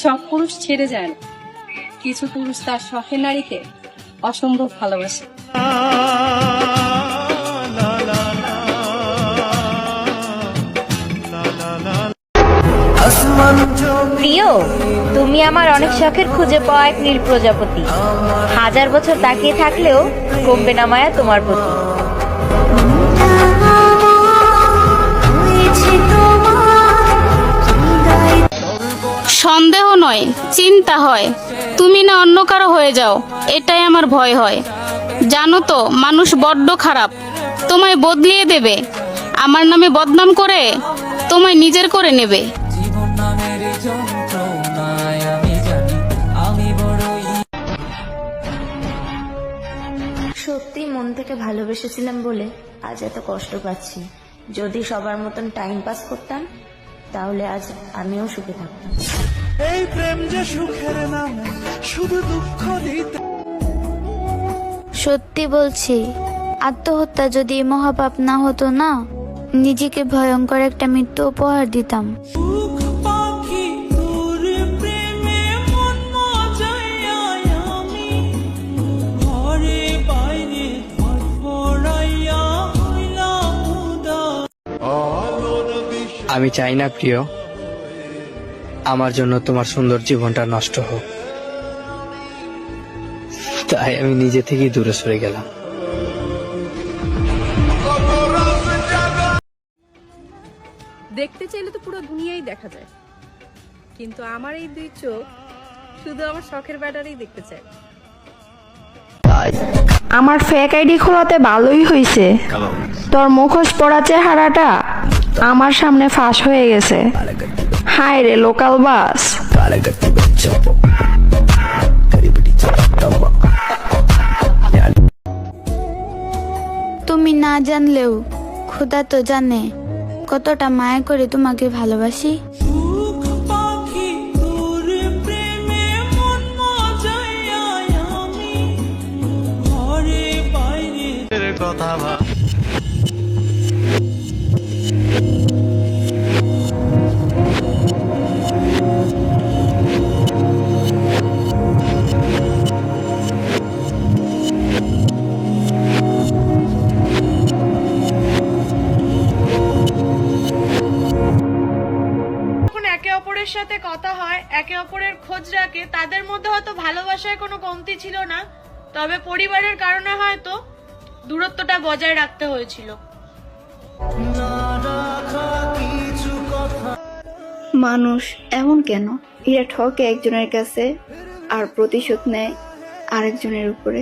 সব পুরুষ ছেড়ে যায় না, কিছু পুরুষ তার শখের নারীকে অসম্ভব ভালোবাসে। প্রিয়, তুমি আমার অনেক শখের খুঁজে পাওয়া এক নীল প্রজাপতি। 1000 বছর তাকিয়ে থাকলেও কমবে না মায়া তোমার প্রতি। সন্দেহ নয়, চিন্তা হয়, তুমি না অন্য কারো হয়ে যাও, এটাই আমার ভয় হয়। জানো তো মানুষ বড্ড খারাপ, তোমায় বদলিয়ে দেবে, আমার নামে বদনাম করে তোমায় নিজের করে নেবে। সত্যি মন থেকে ভালোবেসেছিলাম বলে আজ এত কষ্ট পাচ্ছি। যদি সবার মতন টাইম পাস করতাম তাহলে আজ আমিও সুখে থাকতাম। এই প্রেম যে সুখের নাম, শুধু দুঃখ দিতে। সত্যি বলছি, আত্মহত্যা যদি মহাপাপ না হতো না, নিজেকে ভয়ঙ্কর একটা মৃত্যু উপহার দিতাম। পাখি তোর প্রেমে মন মজাইয়া আমি ঘরে বাইরে ধরফড়াইয়া হইলাম উদাস। আমি চাই না প্রিয়, আমার জন্য তোমার সুন্দর জীবনটা নষ্ট হোক, তাই আমি নিজে থেকেই দূরে সরে গেলাম। দেখতে চাইলে তো পুরো দুনিয়াই দেখা যায়, কিন্তু আমার এই দুই চোখ শুধু আমার শখের ব্যাটারেই দেখতে চায়। আমার ফেক আইডি খোলাতে ভালোই হয়েছে, তোর মুখোশ পড়া চেহারাটা আমার সামনে ফাঁস হয়ে গেছে। হায় রে লোকাল বাস। তুমি না জানলেও খোদা তো জানে কতটা মায়া করে তোমাকে ভালোবাসি। পাখি তোর প্রেমে মন মজাইয়া আমি ঘরে বাইরে কথা ভাব। একে অপরের সাথে কথা হয়, একে অপরের খোঁজ রাখে, তাদের মধ্যে হয়তো ভালোবাসার কোনো কমতি ছিল না, তবে পরিবারের কারণে হয়তো দূরত্বটা বজায় রাখতে হয়েছিল। মানুষ এমন কেন, এরা ঠকে একজনের কাছে আর প্রতিশোধ নেয় আরেকজনের উপরে।